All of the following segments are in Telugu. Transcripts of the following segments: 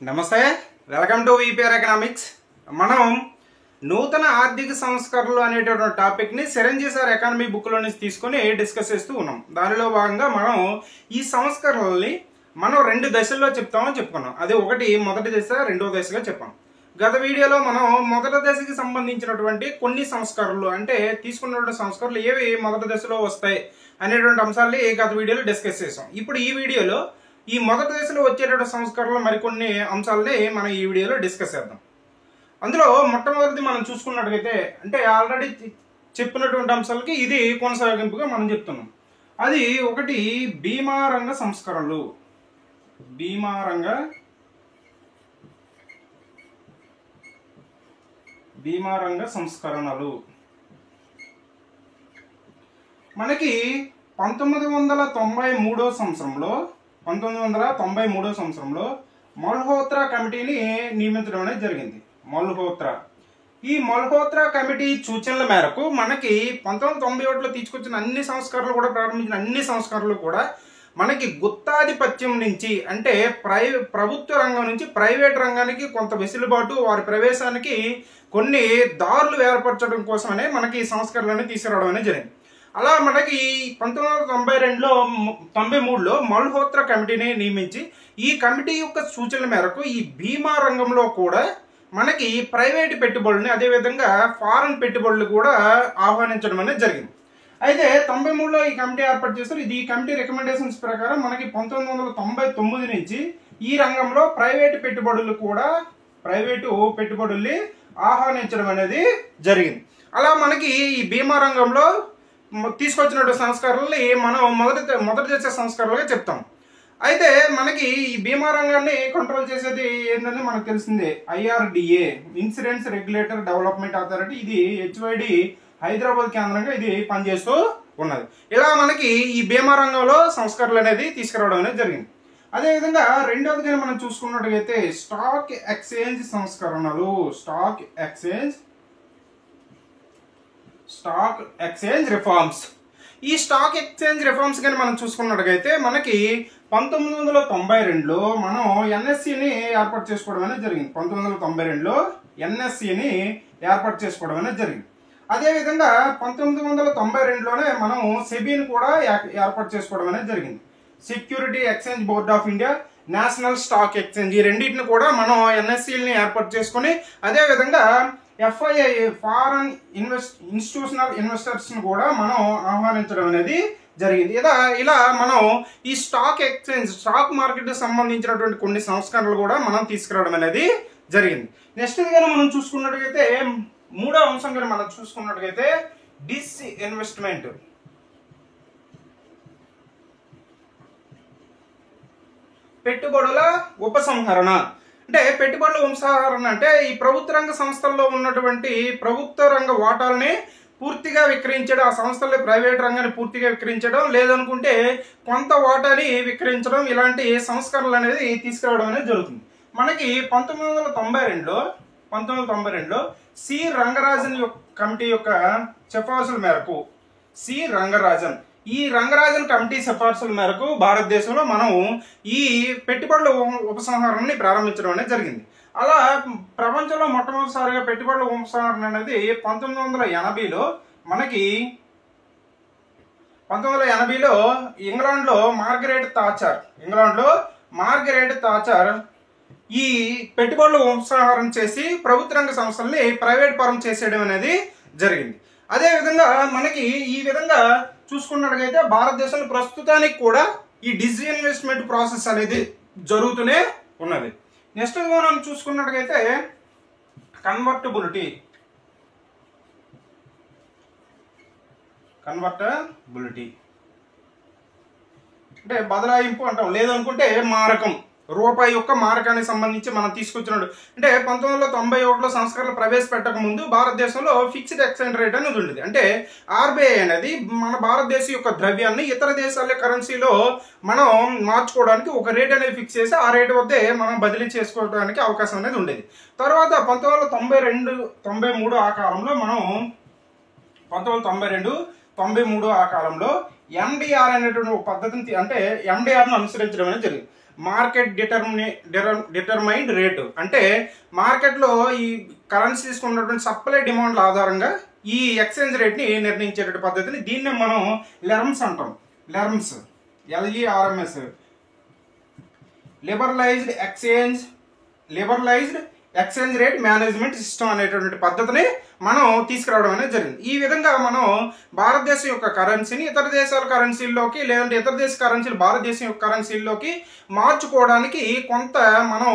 నమస్తే, వెల్కమ్ టు విపిఆర్ ఎకనామిక్స్. మనం నూతన ఆర్థిక సంస్కరణలు అనేటటువంటి టాపిక్ని చిరంజీవి సార్ ఎకానమీ బుక్లో నుంచి తీసుకొని డిస్కస్ చేస్తూ ఉన్నాం. దానిలో భాగంగా మనం ఈ సంస్కరణల్ని మనం రెండు దశల్లో చెప్తామని చెప్పుకున్నాం. అది ఒకటి మొదటి దశ, రెండవ దశగా చెప్పాం. గత వీడియోలో మనం మొదటి దశకి సంబంధించినటువంటి కొన్ని సంస్కరణలు అంటే తీసుకున్నటువంటి సంస్కరణలు ఏవి మొదటి దశలో వస్తాయి అనేటువంటి అంశాలని గత వీడియోలో డిస్కస్ చేసాం. ఇప్పుడు ఈ వీడియోలో ఈ మొదటి దశలో వచ్చేటటువంటి సంస్కరణలు మరికొన్ని అంశాలని మనం ఈ వీడియోలో డిస్కస్ చేద్దాం. అందులో మొట్టమొదటిది మనం చూసుకున్నట్టుగైతే అంటే ఆల్రెడీ చెప్పినటువంటి అంశాలకి ఇది కొనసాగింపుగా మనం చెప్తున్నాం. అది ఒకటి బీమా రంగ సంస్కరణలు. బీమా రంగ సంస్కరణలు మనకి 1993 సంవత్సరంలో మల్హోత్రా కమిటీని నియమించడం అనేది జరిగింది. ఈ మల్హోత్రా కమిటీ సూచనల మేరకు మనకి 1991లో తీసుకొచ్చిన అన్ని సంస్కరణలు కూడా ప్రారంభించిన అన్ని సంస్కరణలు కూడా మనకి గుత్తాధిపత్యం నుంచి అంటే ప్రభుత్వ రంగం నుంచి ప్రైవేట్ రంగానికి కొంత వెసులుబాటు, వారి ప్రవేశానికి కొన్ని దారులు ఏర్పరచడం కోసమనే మనకి ఈ సంస్కరణలను తీసుకురావడం అనేది జరిగింది. అలా మనకి 1993లో మల్హోత్రా కమిటీని నియమించి ఈ కమిటీ యొక్క సూచనల మేరకు ఈ బీమా రంగంలో కూడా మనకి ప్రైవేట్ పెట్టుబడుల్ని అదేవిధంగా ఫారెన్ పెట్టుబడులు కూడా ఆహ్వానించడం అనేది జరిగింది. అయితే 93లో ఈ కమిటీ ఏర్పాటు చేస్తారు. ఇది ఈ కమిటీ రికమెండేషన్స్ ప్రకారం మనకి 1999 నుంచి ఈ రంగంలో ప్రైవేటు పెట్టుబడుల్ని ఆహ్వానించడం అనేది జరిగింది. అలా మనకి ఈ బీమా రంగంలో తీసుకొచ్చినటువంటి సంస్కరణల్ని మనం మొదటి దశ సంస్కరణలుగా చెప్తాం. అయితే మనకి ఈ బీమా రంగాన్ని కంట్రోల్ చేసేది ఏంటంటే మనకు తెలిసిందే, IRDA, insurance regulator development authority. ఇది HYD హైదరాబాద్ కేంద్రంగా ఇది పనిచేస్తూ ఉన్నది. ఇలా మనకి ఈ బీమా రంగంలో సంస్కరణలు అనేది తీసుకురావడం అనేది జరిగింది. అదేవిధంగా రెండవదిగా మనం చూసుకున్నట్టుగైతే స్టాక్ ఎక్స్చేంజ్ సంస్కరణలు. Stock exchange reforms. ఈ స్టాక్ ఎక్స్చేంజ్ రిఫార్మ్స్ కానీ మనం చూసుకున్నట్టుగైతే మనకి 1992లో మనం NSEని ఏర్పాటు చేసుకోవడం అనేది జరిగింది. 1992లో NSEని ఏర్పాటు చేసుకోవడం అనేది జరిగింది. అదేవిధంగా 1992లోనే మనం సెబీని కూడా ఏర్పాటు చేసుకోవడం అనేది జరిగింది. Security exchange board of India, national stock exchange, ఈ రెండింటిని కూడా మనం NSEని ఏర్పాటు చేసుకుని అదేవిధంగా FII ఫారెన్ ఇన్స్టిట్యూషనల్ ఇన్వెస్టర్స్ని కూడా మనం ఆహ్వానించడం అనేది జరిగింది. ఇలా మనం ఈ స్టాక్ మార్కెట్ సంబంధించినటువంటి కొన్ని సంస్కరణలు కూడా మనం తీసుకురావడం అనేది జరిగింది. నెక్స్ట్ కానీ మనం చూసుకున్నట్టుగైతే మూడో అంశం కానీ మనం చూసుకున్నట్టుగైతే డిస్ఇన్వెస్ట్మెంట్. పెట్టుబడుల ఉపసంహరణ. అంటే పెట్టుబడుల ఉపసంహరణ అంటే ఈ ప్రభుత్వ రంగ సంస్థల్లో ఉన్నటువంటి ప్రభుత్వ రంగ వాటాలని పూర్తిగా విక్రయించడం, ఆ సంస్థల్లో ప్రైవేట్ రంగాన్ని పూర్తిగా విక్రయించడం, లేదనుకుంటే కొంత వాటాని విక్రయించడం, ఇలాంటి సంస్కరణలు అనేది తీసుకురావడం అనేది జరుగుతుంది. మనకి 1992లో సి రంగరాజన్ కమిటీ యొక్క సిఫార్సుల మేరకు ఈ రంగరాజన్ కమిటీ సిఫార్సుల మేరకు భారతదేశంలో మనం ఈ పెట్టుబడుల ఉపసంహరణని ప్రారంభించడం అనేది జరిగింది. అలా ప్రపంచంలో మొట్టమొదటిసారిగా పెట్టుబడుల ఉపసంహరణ అనేది 1980లో మనకి 1980లో ఇంగ్లాండ్లో మార్గరెట్ థాచర్ ఈ పెట్టుబడుల ఉపసంహరణ చేసి ప్రభుత్వ రంగ సంస్థల్ని ప్రైవేట్ పరం చేసేయడం అనేది జరిగింది. అదేవిధంగా మనకి ఈ విధంగా చూసుకున్నట్టుగైతే భారతదేశంలో ప్రస్తుతానికి కూడా ఈ డిస్ఇన్వెస్ట్మెంట్ ప్రాసెస్ అనేది జరుగుతూనే ఉన్నది. నెక్స్ట్ మనం చూసుకున్నట్టుగైతే కన్వర్టబిలిటీ అంటే బదలాయింపు అంటాం, లేదనుకుంటే మారకం. రూపాయి యొక్క మారకానికి సంబంధించి మనం తీసుకొచ్చినట్టు అంటే 1991లో సంస్కరణలు ప్రవేశపెట్టక ముందు భారతదేశంలో ఫిక్స్డ్ ఎక్స్చేంజ్ రేట్ అనేది ఉండేది. అంటే RBI అనేది మన భారతదేశం యొక్క ద్రవ్యాన్ని ఇతర దేశాల కరెన్సీలో మనం మార్చుకోవడానికి ఒక రేట్ అనేది ఫిక్స్ చేసి ఆ రేటు వద్దే మనం బదిలీ చేసుకోవడానికి అవకాశం అనేది ఉండేది. తర్వాత 1992-93 ఆ కాలంలో మనం 1992-93 ఆ కాలంలో MDR అనేటువంటి ఒక పద్ధతిని అంటే MDRను అనుసరించడం అనేది జరిగింది. మార్కెట్ డిటర్మైన్డ్ రేటు, అంటే మార్కెట్లో ఈ కరెన్సీ తీసుకున్నటువంటి సప్లై డిమాండ్ల ఆధారంగా ఈ ఎక్స్చేంజ్ రేట్ని నిర్ణయించేటువంటి పద్ధతిని దీన్నే మనం లెర్మ్స్ అంటాం. లెర్మ్స్, LERMS, liberalised exchange rate management system అనేటువంటి పద్ధతిని మనం తీసుకురావడం అనేది జరిగింది. ఈ విధంగా మనం భారతదేశం యొక్క కరెన్సీని ఇతర దేశాల కరెన్సీల్లోకి, లేదంటే ఇతర దేశ కరెన్సీలు భారతదేశం యొక్క కరెన్సీల్లోకి మార్చుకోవడానికి కొంత మనం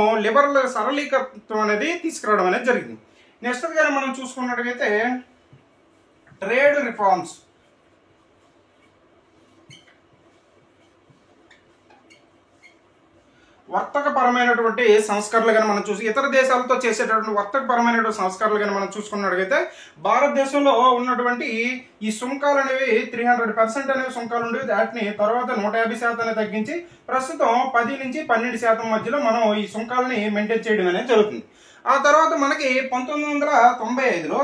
సరళీకృతం అనేది తీసుకురావడం అనేది జరిగింది. నెక్స్ట్ గా మనం చూసుకున్నట్లయితే ట్రేడ్ రిఫార్మ్స్. వర్తకపరమైనటువంటి సంస్కరణలు కానీ మనం చూసి ఇతర దేశాలతో చేసేటటువంటి వర్తకపరమైనటువంటి సంస్కరణలు కానీ మనం చూసుకున్నట్లయితే భారతదేశంలో ఉన్నటువంటి ఈ సుంకాలు అనేవి 300% అనేవి సుంకాలు ఉండేవి. వాటిని తర్వాత 150% తగ్గించి ప్రస్తుతం 10 నుంచి 12% మధ్యలో మనం ఈ సుంకాలని మెయింటైన్ చేయడం అనేది జరుగుతుంది. ఆ తర్వాత మనకి 1995లో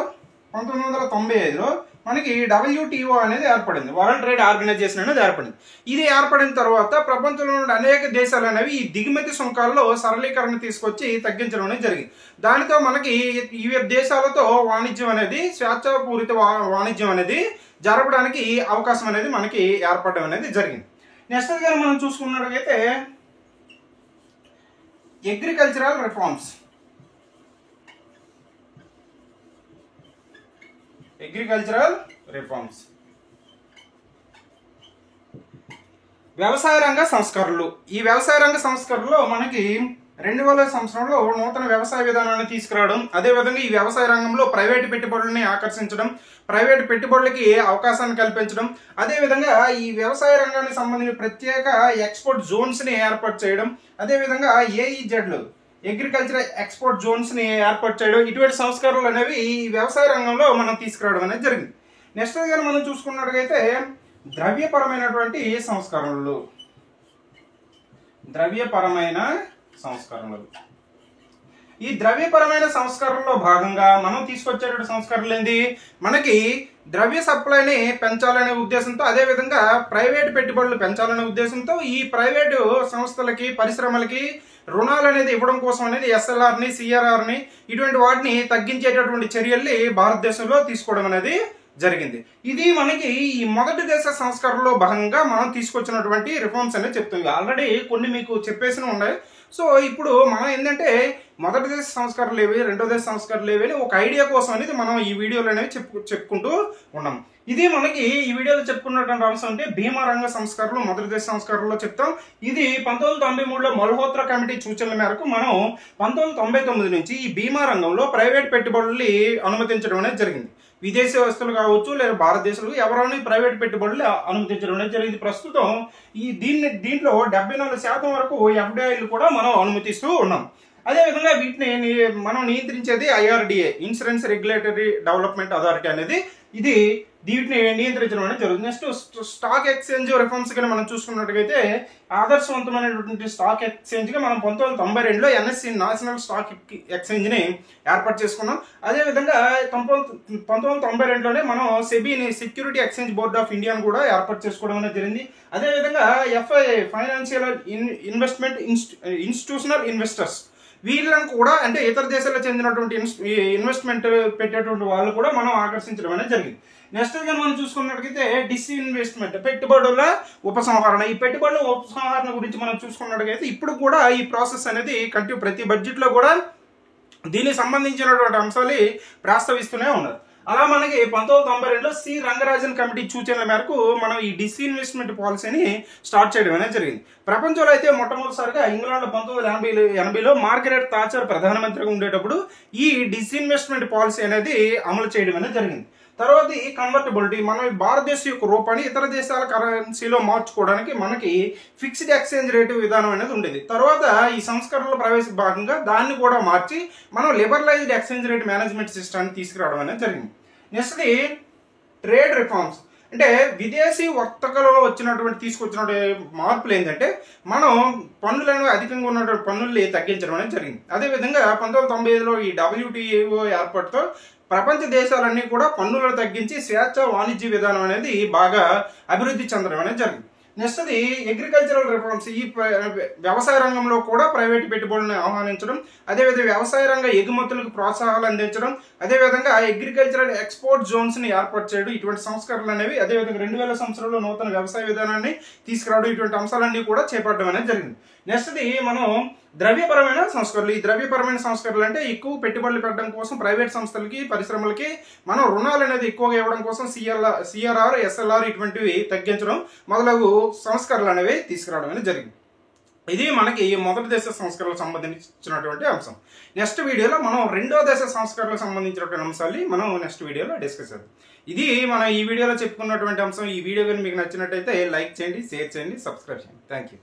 మనకి WTO అనేది ఏర్పడింది, వరల్డ్ ట్రేడ్ ఆర్గనైజేషన్ అనేది ఏర్పడింది. ఇది ఏర్పడిన తర్వాత ప్రపంచంలో ఉన్న అనేక దేశాలు అనేవి ఈ దిగుమతి సుంకాల్లో సరళీకరణ తీసుకొచ్చి తగ్గించడం అనేది జరిగింది. దానితో మనకి ఈ దేశాలతో వాణిజ్యం అనేది, స్వేచ్ఛాపూరిత వాణిజ్యం అనేది జరపడానికి అవకాశం అనేది మనకి ఏర్పడడం అనేది జరిగింది. నెక్స్ట్ గా మనం చూసుకున్నట్లయితే అగ్రికల్చరల్ రిఫార్మ్స్. వ్యవసాయ రంగ సంస్కరణలు. ఈ వ్యవసాయ రంగ సంస్కరణలో మనకి 2000 సంవత్సరంలో నూతన వ్యవసాయ విధానాన్ని తీసుకురావడం, అదేవిధంగా ఈ వ్యవసాయ రంగంలో ప్రైవేటు పెట్టుబడులని ఆకర్షించడం, ప్రైవేటు పెట్టుబడులకి అవకాశాన్ని కల్పించడం, అదేవిధంగా ఈ వ్యవసాయ రంగానికి సంబంధించిన ప్రత్యేక ఎక్స్పోర్ట్ జోన్స్ని ఏర్పాటు చేయడం, అదేవిధంగా AEZలు అగ్రికల్చర్ ఎక్స్పోర్ట్ జోన్స్ని ఏర్పాటు చేయడం, ఇటువంటి సంస్కరణలు అనేవి ఈ వ్యవసాయ రంగంలో మనం తీసుకురావడం అనేది జరిగింది. నెక్స్ట్ గా మనం చూసుకున్నట్లయితే ద్రవ్యపరమైనటువంటి సంస్కరణలు. ఈ ద్రవ్యపరమైన సంస్కరణలో భాగంగా మనం తీసుకొచ్చేటువంటి సంస్కరణలు ఏంటి, మనకి ద్రవ్య సప్లైని పెంచాలనే ఉద్దేశంతో, అదేవిధంగా ప్రైవేటు పెట్టుబడులు పెంచాలనే ఉద్దేశంతో ఈ ప్రైవేటు సంస్థలకి, పరిశ్రమలకి రుణాలు అనేది ఇవ్వడం కోసం అనేది SLRని, CRRని ఇటువంటి వాటిని తగ్గించేటటువంటి చర్యల్ని భారతదేశంలో తీసుకోవడం అనేది జరిగింది. ఇది మనకి ఈ మొదటి దేశ సంస్కరణలో భాగంగా మనం తీసుకొచ్చినటువంటి రిఫార్మ్స్ అనేది చెప్తుంది. ఆల్రెడీ కొన్ని మీకు చెప్పేసి ఉన్నాయి. సో ఇప్పుడు మనం ఏంటంటే మొదటి దేశ సంస్కరణలు ఏవి, రెండో దేశ సంస్కరణలు ఏవి అని ఒక ఐడియా కోసం అనేది మనం ఈ వీడియోలో అనేవి చెప్పుకుంటూ ఉన్నాం. ఇది మనకి ఈ వీడియోలో చెప్పుకున్నటువంటి అంశం అంటే భీమా రంగ సంస్కరణలు మొదటి దేశ సంస్కరణలో చెప్తాం. ఇది 1993లో మల్హోత్రా కమిటీ సూచనల మేరకు మనం 1999 నుంచి ఈ భీమా రంగంలో ప్రైవేట్ పెట్టుబడుల్ని అనుమతించడం అనేది జరిగింది. విదేశీ వస్తువులు కావచ్చు లేదా భారతదేశంలో ఎవరైనా ప్రైవేట్ పెట్టుబడులు అనుమతించడం అనేది జరిగింది. ప్రస్తుతం దీంట్లో 74% వరకు FDIలు కూడా మనం అనుమతిస్తూ ఉన్నాం. అదేవిధంగా వీటిని మనం నియంత్రించేది IRDA, insurance regulatory development authority అనేది, ఇది వీటిని నియంత్రించడం అనేది జరుగుతుంది. నెక్స్ట్ స్టాక్ ఎక్స్చేంజ్ రిఫార్మ్స్ గా మనం చూసుకున్నట్టుగైతే ఆదర్శవంతమైనటువంటి స్టాక్ ఎక్స్చేంజ్ గా మనం 1992లో NSE నేషనల్ స్టాక్ ఎక్స్చేంజ్ ని ఏర్పాటు చేసుకున్నాం. అదేవిధంగా 1992లోనే మనం సెబీని, సెక్యూరిటీ ఎక్స్చేంజ్ బోర్డ్ ఆఫ్ ఇండియాను కూడా ఏర్పాటు చేసుకోవడం అనేది జరిగింది. అదేవిధంగా FII, financial investment institutional investors, వీళ్ళని కూడా అంటే ఇతర దేశాల్లో చెందినటువంటి ఇన్వెస్ట్మెంట్ పెట్టేటువంటి వాళ్ళు కూడా మనం ఆకర్షించడం అనేది జరిగింది. నెక్స్ట్ గా మనం చూసుకున్నట్లయితే డిస్ఇన్వెస్ట్మెంట్, పెట్టుబడుల ఉపసంహరణ. ఈ పెట్టుబడుల ఉపసంహరణ గురించి మనం చూసుకున్నట్లయితే ఇప్పుడు కూడా ఈ ప్రాసెస్ అనేది ప్రతి బడ్జెట్ లో కూడా దీనికి సంబంధించినటువంటి అంశాలు ప్రస్తావిస్తూనే ఉన్నారు. అలా మనకి 1992లో C. రంగరాజన్ కమిటీ సూచనల మేరకు మనం ఈ డిస్ఇన్వెస్ట్మెంట్ పాలసీని స్టార్ట్ చేయడం అనేది జరిగింది. ప్రపంచంలో అయితే మొట్టమొదటిసారిగా ఇంగ్లాండ్లో 1980లో మార్గరెట్ థాచర్ ప్రధానమంత్రిగా ఉండేటప్పుడు ఈ డిస్ఇన్వెస్ట్మెంట్ పాలసీ అనేది అమలు చేయడం అనేది జరిగింది. తర్వాత ఈ కన్వర్టబిలిటీ, మనం భారతదేశం యొక్క రూపాన్ని ఇతర దేశాల కరెన్సీలో మార్చుకోవడానికి మనకి ఫిక్స్డ్ ఎక్స్చేంజ్ రేటు విధానం అనేది ఉండేది. తర్వాత ఈ సంస్కరణలో ప్రవేశ భాగంగా దాన్ని కూడా మార్చి మనం liberalised exchange rate management system తీసుకురావడం అనేది జరిగింది. నెక్స్ట్ ట్రేడ్ రిఫార్మ్స్, అంటే విదేశీ వర్తకలలో తీసుకొచ్చినటువంటి మార్పులు ఏంటంటే మనం పన్నులను అధికంగా ఉన్నటువంటి పన్నుల్ని తగ్గించడం అనేది జరిగింది. అదేవిధంగా 1995లో ఈ WTO ఏర్పాటుతో ప్రపంచ దేశాలన్నీ కూడా పన్నులను తగ్గించి స్వేచ్ఛ వాణిజ్య విధానం అనేది బాగా అభివృద్ధి చెందడం అనేది జరిగింది. నెక్స్ట్ అది అగ్రికల్చరల్ రిఫార్మ్స్, ఈ వ్యవసాయ రంగంలో కూడా ప్రైవేట్ పెట్టుబడులను ఆహ్వానించడం, అదేవిధంగా వ్యవసాయ రంగ ఎగుమతులకు ప్రోత్సాహాలు అందించడం, అదేవిధంగా అగ్రికల్చరల్ ఎక్స్పోర్ట్ జోన్స్ని ఏర్పాటు చేయడం, ఇటువంటి సంస్కరణలు అనేవి, అదేవిధంగా 2000 సంవత్సరంలో నూతన వ్యవసాయ విధానాన్ని తీసుకురావడం, ఇటువంటి అంశాలన్నీ కూడా చేపట్టడం అనేది జరిగింది. నెక్స్ట్ది మనం ద్రవ్యపరమైన సంస్కరణలు. ఈ ద్రవ్యపరమైన సంస్కరణలు అంటే ఎక్కువ పెట్టుబడులు పెట్టడం కోసం ప్రైవేట్ సంస్థలకి, పరిశ్రమలకి మనం రుణాలు అనేది ఎక్కువగా ఇవ్వడం కోసం సిఆర్ఆర్, ఎస్ఎల్ఆర్ ఇటువంటివి తగ్గించడం మొదలగు సంస్కరణలు అనేవి తీసుకురావడం అనేది జరిగింది. ఇది మనకి మొదటి దశ సంస్కరణలకు సంబంధించినటువంటి అంశం. నెక్స్ట్ వీడియోలో మనం రెండో దశ సంస్కరణలకు సంబంధించినటువంటి అంశాన్ని మనం నెక్స్ట్ వీడియోలో డిస్కస్ చేద్దాం. ఇది మనం ఈ వీడియోలో చెప్పుకున్నటువంటి అంశం. ఈ వీడియో కానీ మీకు నచ్చినట్టయితే లైక్ చేయండి, షేర్ చేయండి, సబ్స్క్రైబ్ చేయండి. Thank you.